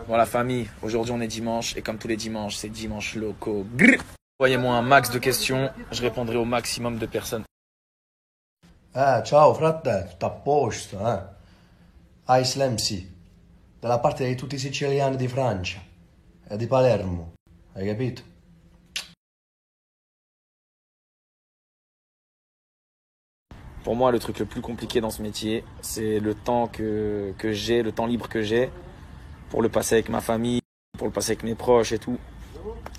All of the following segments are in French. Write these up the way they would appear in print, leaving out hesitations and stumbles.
Bon, la famille, aujourd'hui on est dimanche et comme tous les dimanches, c'est dimanche loco. Envoyez-moi un max de questions, je répondrai au maximum de personnes. Ciao fratello, tutto a posto, eh? Ice Lemsi, dalla parte di tutti i siciliani di Francia e di Palermo, hai capito? Pour moi, le truc le plus compliqué dans ce métier, c'est le temps que j'ai, le temps libre que j'ai pour le passer avec ma famille, pour le passer avec mes proches et tout.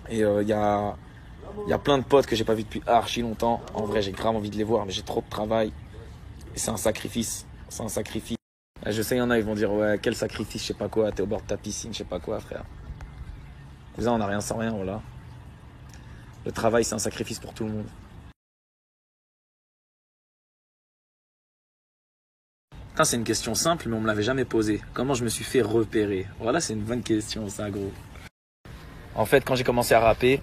Et il y a plein de potes que j'ai pas vus depuis archi longtemps. En vrai, j'ai grave envie de les voir, mais j'ai trop de travail. Et c'est un sacrifice. C'est un sacrifice. Je sais, il y en a, ils vont dire, ouais, quel sacrifice, je sais pas quoi, t'es au bord de ta piscine, je sais pas quoi, frère. Cousin, on n'a rien sans rien, voilà. Le travail, c'est un sacrifice pour tout le monde. C'est une question simple, mais on me l'avait jamais posée. Comment je me suis fait repérer? Voilà, c'est une bonne question, ça, gros. En fait, quand j'ai commencé à rapper,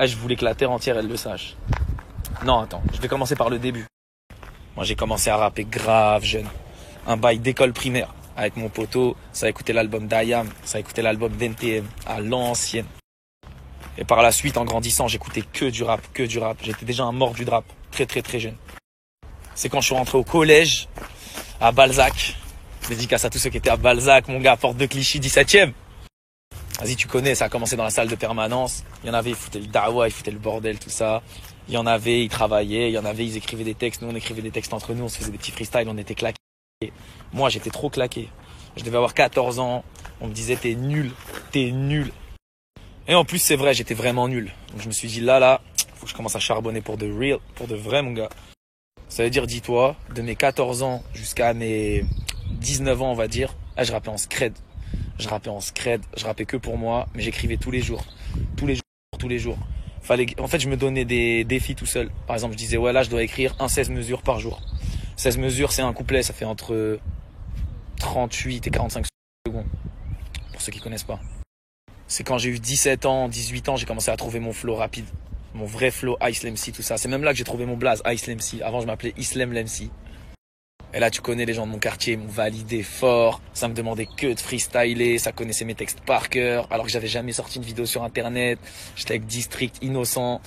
je voulais que la terre entière, elle le sache. Non, attends, je vais commencer par le début. Moi, j'ai commencé à rapper grave jeune. Un bail d'école primaire. Avec mon poteau, ça a écouté l'album d'Ayam, ça a écouté l'album d'NTM, à l'ancienne. Et par la suite, en grandissant, j'écoutais que du rap, que du rap. J'étais déjà un mordu de rap, très très très jeune. C'est quand je suis rentré au collège, à Balzac. Dédicace à tous ceux qui étaient à Balzac, mon gars, porte de Clichy, 17e. Vas-y, tu connais, ça a commencé dans la salle de permanence. Il y en avait, ils foutaient le dawa, ils foutaient le bordel, tout ça. Il y en avait, ils travaillaient. Il y en avait, ils écrivaient des textes. Nous, on écrivait des textes entre nous. On se faisait des petits freestyles, on était claqués. Moi, j'étais trop claqué. Je devais avoir 14 ans. On me disait, t'es nul, t'es nul. Et en plus, c'est vrai, j'étais vraiment nul. Donc, je me suis dit, là, faut que je commence à charbonner pour de real, pour de vrai, mon gars. Ça veut dire, dis-toi, de mes 14 ans jusqu'à mes 19 ans, on va dire, je rappais en scred. Je rappais que pour moi, mais j'écrivais tous les jours. Tous les jours. En fait, je me donnais des défis tout seul. Par exemple, je disais, ouais, là, je dois écrire un 16 mesures par jour. 16 mesures, c'est un couplet, ça fait entre 38 et 45 secondes. Pour ceux qui connaissent pas. C'est quand j'ai eu 17 ans, 18 ans, j'ai commencé à trouver mon flow rapide. Mon vrai flow, Ice Lemsi, tout ça. C'est même là que j'ai trouvé mon blaze, Ice Lemsi. Avant, je m'appelais Islam Lemsi. Et là, tu connais les gens de mon quartier, ils m'ont validé fort. Ça me demandait que de freestyler. Ça connaissait mes textes par cœur. Alors que j'avais jamais sorti une vidéo sur Internet. J'étais avec District, Innocent.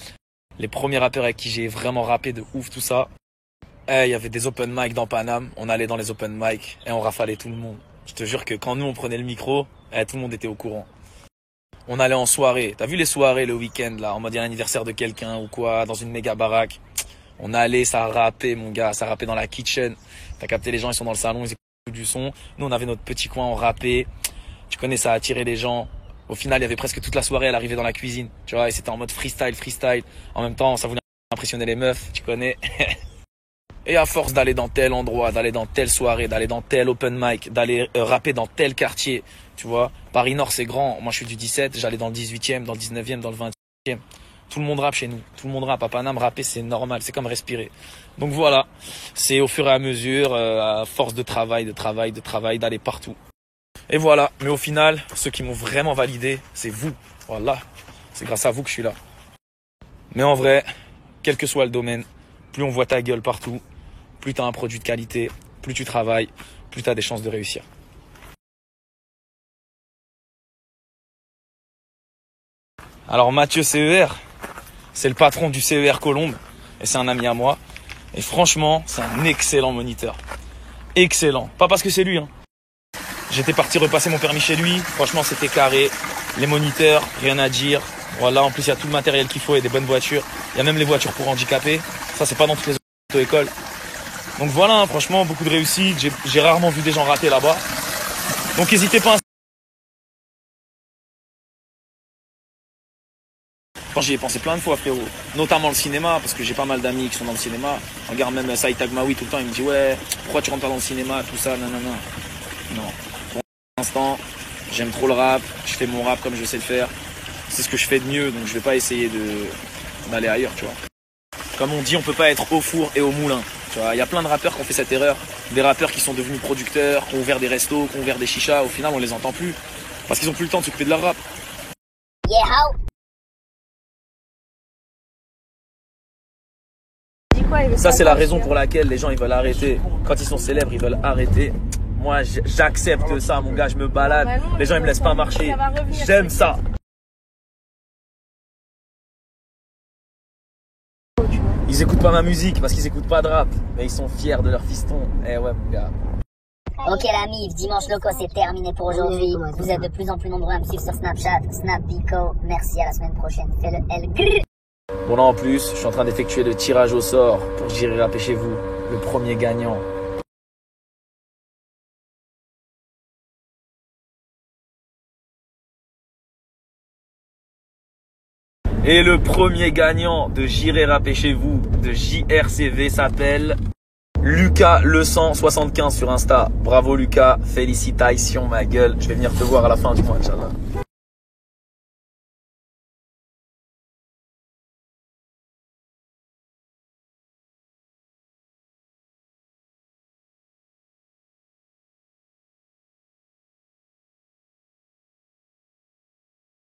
Les premiers rappeurs avec qui j'ai vraiment rappé de ouf, tout ça. Il y avait des open mic dans Paname. On allait dans les open mic et on rafalait tout le monde. Je te jure que quand nous, on prenait le micro, tout le monde était au courant. On allait en soirée. T'as vu les soirées le week-end, là, en mode l'anniversaire de quelqu'un ou quoi, dans une méga baraque. On allait, ça rappait, mon gars, ça rappait dans la kitchen. T'as capté, les gens, ils sont dans le salon, ils écoutent du son. Nous, on avait notre petit coin, on rappait. Tu connais, ça attirait les gens. Au final, il y avait presque toute la soirée, elle arrivait dans la cuisine. Tu vois, et c'était en mode freestyle. En même temps, ça voulait impressionner les meufs, tu connais. Et à force d'aller dans tel endroit, d'aller dans telle soirée, d'aller dans tel open mic, d'aller rapper dans tel quartier, tu vois. Paris Nord, c'est grand. Moi, je suis du 17, j'allais dans le 18e, dans le 19e, dans le 20e. Tout le monde rappe chez nous. Tout le monde rappe. À Paname, rapper, c'est normal. C'est comme respirer. Donc voilà. C'est au fur et à mesure, à force de travail, d'aller partout. Et voilà. Mais au final, ceux qui m'ont vraiment validé, c'est vous. Voilà. C'est grâce à vous que je suis là. Mais en vrai, quel que soit le domaine, plus on voit ta gueule partout, plus tu as un produit de qualité, plus tu travailles, plus tu as des chances de réussir. Alors Mathieu CER, c'est le patron du CER Colombe et c'est un ami à moi. Et franchement, c'est un excellent moniteur. Excellent. Pas parce que c'est lui. J'étais parti repasser mon permis chez lui. Franchement, c'était carré. Les moniteurs, rien à dire. Voilà, en plus, il y a tout le matériel qu'il faut et des bonnes voitures. Il y a même les voitures pour handicapés. Ça, c'est pas dans toutes les auto-écoles. Donc voilà, franchement, beaucoup de réussite. J'ai rarement vu des gens rater là-bas. Donc n'hésitez pas à... J'y ai pensé plein de fois, frérot. Notamment le cinéma, parce que j'ai pas mal d'amis qui sont dans le cinéma. Regarde même Saïd Tagmaoui tout le temps, il me dit ouais, pourquoi tu rentres pas dans le cinéma, tout ça, nanana. Non. Pour l'instant, j'aime trop le rap, je fais mon rap comme je sais le faire. C'est ce que je fais de mieux, donc je vais pas essayer d'aller ailleurs, tu vois. Comme on dit, on peut pas être au four et au moulin. Tu vois, il y a plein de rappeurs qui ont fait cette erreur. Des rappeurs qui sont devenus producteurs, qui ont ouvert des restos, qui ont ouvert des chichas. Au final, on les entend plus. Parce qu'ils ont plus le temps de s'occuper de leur rap. Ça, c'est la raison pour laquelle les gens ils veulent arrêter. Quand ils sont célèbres, ils veulent arrêter. Moi, j'accepte ça, mon gars. Je me balade. Normalement, Les gens, ils me laissent pas marcher. ça va revenir, J'aime c'est ça. Ils écoutent pas ma musique parce qu'ils écoutent pas de rap. Mais ils sont fiers de leur fiston. Eh ouais, mon gars. Ok la mif, dimanche loco c'est terminé pour aujourd'hui. Vous êtes de plus en plus nombreux à me suivre sur Snapchat, SnapBico. Merci, à la semaine prochaine. Fais le L. Bon là en plus, je suis en train d'effectuer le tirage au sort pour J'irai rapper chez vous, le premier gagnant. Et le premier gagnant de J'irai rapper chez vous, de JRCV, s'appelle Lucas Le 175 sur Insta. Bravo Lucas, félicitations ma gueule. Je vais venir te voir à la fin du mois, Inch'Allah.